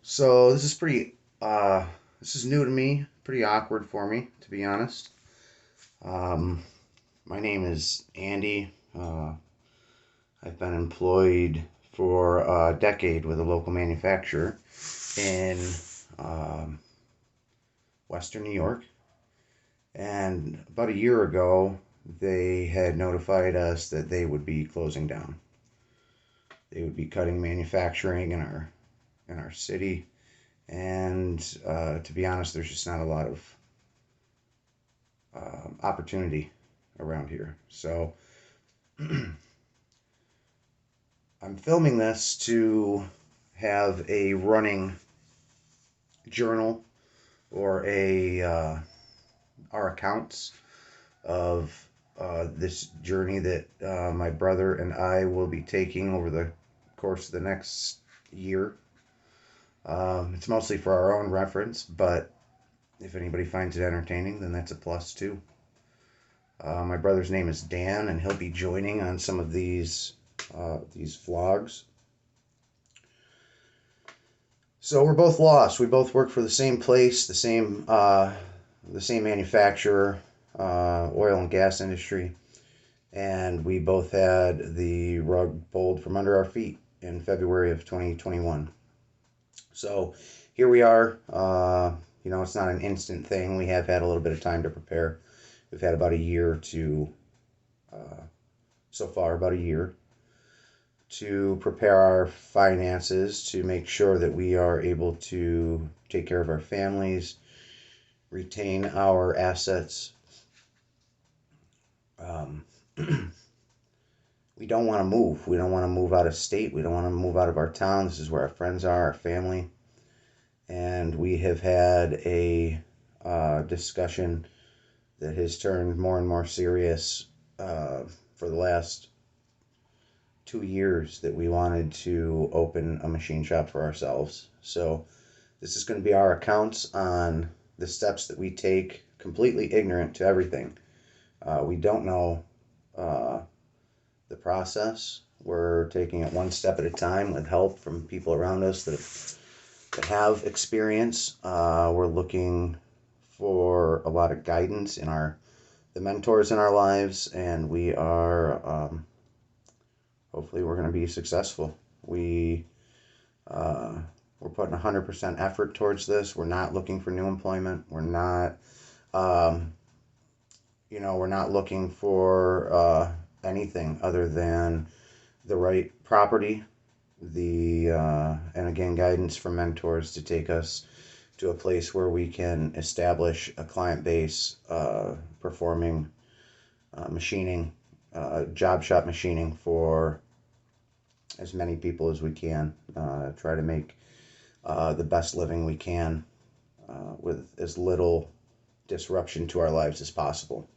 So this is new to me, pretty awkward for me, to be honest. Um, my name is Andy. I've been employed for a decade with a local manufacturer in um, Western New York. And about a year ago, they had notified us that they would be closing down. They would be cutting manufacturing in our city. And to be honest, there's just not a lot of opportunity around here. So I'm filming this to have a running journal or a our accounts of this journey that my brother and I will be taking over the course of the next year. It's mostly for our own reference, but if anybody finds it entertaining, then that's a plus too. My brother's name is Dan, and he'll be joining on some of these vlogs. So we're both lost. We both work for the same place, the same manufacturer, oil and gas industry, and we both had the rug pulled from under our feet in February of 2021. So here we are. It's not an instant thing. We have had a little bit of time to prepare. We've had about a year so far, about a year to prepare our finances to make sure that we are able to take care of our families, retain our assets. Um, we don't want to move. We don't want to move out of state. We don't want to move out of our town. This is where our friends are, our family. And we have had a discussion that has turned more and more serious for the last 2 years that we wanted to open a machine shop for ourselves. So this is going to be our accounts on the steps that we take, completely ignorant to everything. We don't know the process. We're taking it one step at a time with help from people around us that have experience. We're looking for a lot of guidance in the mentors in our lives, and we are hopefully we're going to be successful. Uh, we're putting 100% effort towards this. We're not looking for new employment. Um, we're not looking for anything other than the right property, and again, guidance from mentors to take us to a place where we can establish a client base performing machining, job shop machining for as many people as we can. Try to make the best living we can with as little disruption to our lives as possible.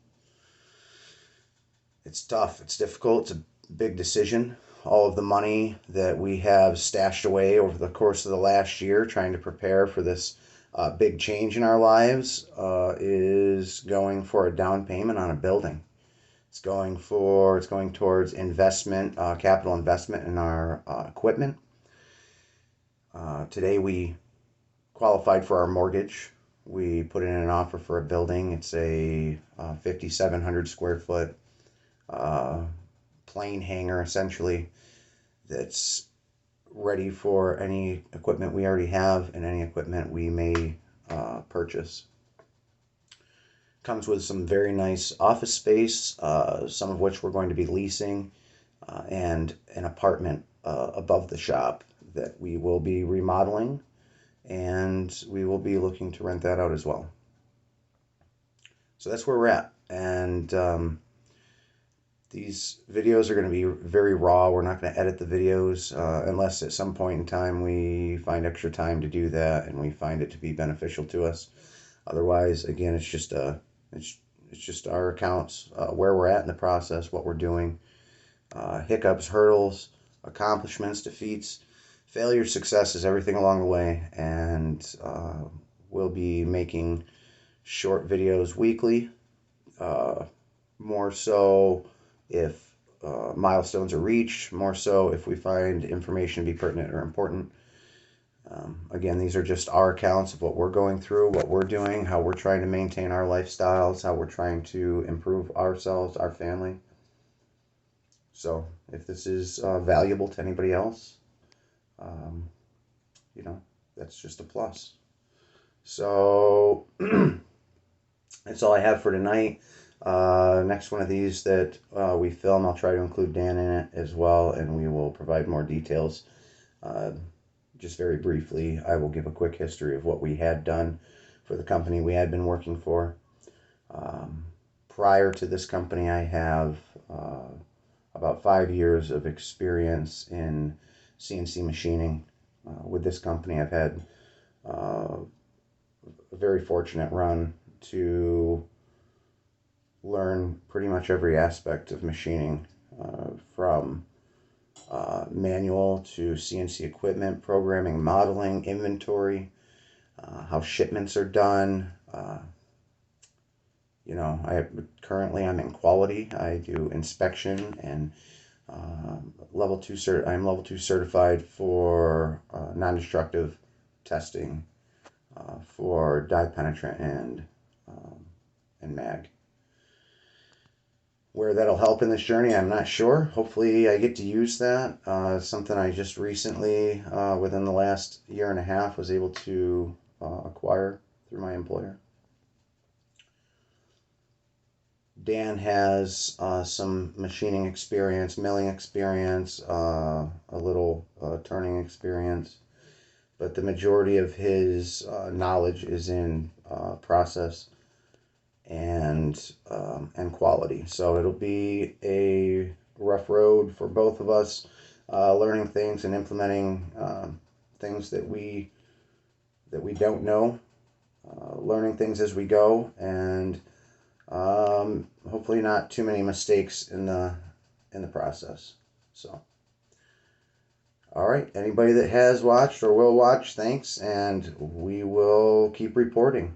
It's tough. It's difficult. It's a big decision. All of the money that we have stashed away over the course of the last year trying to prepare for this big change in our lives is going for a down payment on a building. It's going towards investment, capital investment in our equipment. Today we qualified for our mortgage. We put in an offer for a building. It's a 5,700 square foot plane hangar, essentially, that's ready for any equipment we already have and any equipment we may purchase. Comes with some very nice office space, some of which we're going to be leasing, and an apartment above the shop that we will be remodeling, and we will be looking to rent that out as well. So that's where we're at. And these videos are going to be very raw. We're not going to edit the videos unless at some point in time we find extra time to do that and we find it to be beneficial to us. Otherwise, again, it's just our accounts, where we're at in the process, what we're doing, hiccups, hurdles, accomplishments, defeats, failures, successes, everything along the way. And we'll be making short videos weekly, more so if milestones are reached, more so if we find information to be pertinent or important. Again, these are just our accounts of what we're going through, what we're doing, how we're trying to maintain our lifestyles, how we're trying to improve ourselves, our family. So if this is valuable to anybody else, um, you know, that's just a plus. So that's all I have for tonight. Next one of these that we film, I'll try to include Dan in it as well, and we will provide more details. Just very briefly, I will give a quick history of what we had done for the company we had been working for. Prior to this company, I have about 5 years of experience in CNC machining. With this company, I've had a very fortunate run to learn pretty much every aspect of machining, from manual to CNC equipment, programming, modeling, inventory, how shipments are done. I'm in quality. I do inspection and I'm level 2 certified for non-destructive testing for dye penetrant and mag. Where that'll help in this journey, I'm not sure. Hopefully I get to use that. Something I just recently, within the last year and a half, was able to acquire through my employer. Dan has some machining experience, milling experience, a little turning experience, but the majority of his knowledge is in process and quality. So it'll be a rough road for both of us, learning things and implementing things that we don't know, learning things as we go, and hopefully not too many mistakes in the process. So, all right, anybody that has watched or will watch, thanks, and we will keep reporting.